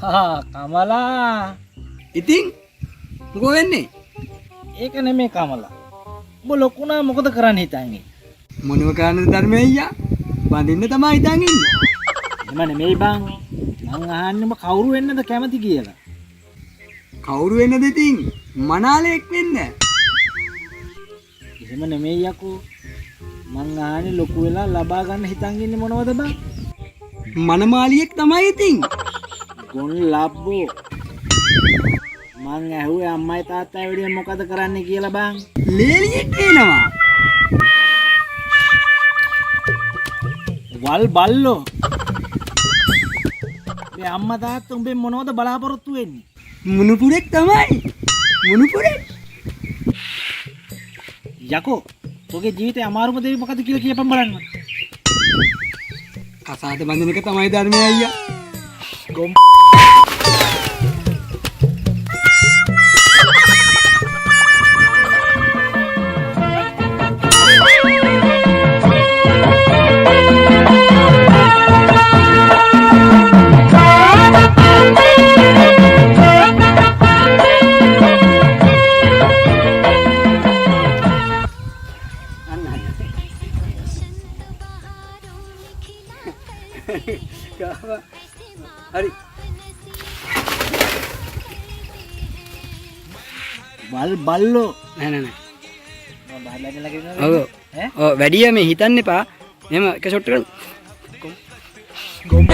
කමලා. ඉතින් මොකෝ වෙන්නේ? ඒක නෙමෙයි කමලා. උඹ ලොකුණා මොකද කරන්න හිතන්නේ? මොනව කරන්නද ධර්මයේ අයියා? බඳින්න තමයි හිතන් ඉන්නේ. එම නෙමෙයි බං. මං අහන්නේ උඹ කවුරු වෙන්නද කැමති කියලා. කවුරු වෙන්නද ඉතින්? මනාලෙක් වෙන්න. එහෙම නෙමෙයි යකෝ. මං අහන්නේ ලොකු වෙලා ලබා ගන්න හිතන් ඉන්නේ මොනවද බං? මනමාලියෙක් තමයි ඉතින්. ගොන් ලබ්බෝ. මං ඇහුවේ අම්මයි තාත්තයි වෙඩියෙන් මොකද කරන්නේ කියලා බං. ලේලියෙක් එනවා. වල් බල්ලෝ. මේ අම්මා තාත්තා උඹෙන් මොනවද බලාපොරොත්තු වෙන්නේ? මුණුපුරෙක් තමයි. මුණුපුරෙක්. යකෝ, තෝගේ ජීවිතේ අමාරුම දේ මොකද කියලා කියපන් බලන්න. කසාද බඳින එක තමයි ධර්මයේ අයියා. ගොම් හරි. වල් බල්ලෝ. නෑ නෑ නෑ. මම බහලා ගෙනලා ඔව්. ඈ ඔව් වැඩිය මේ හිතන්න එපා. එහෙම එක ෂොට් එකක් ගොම්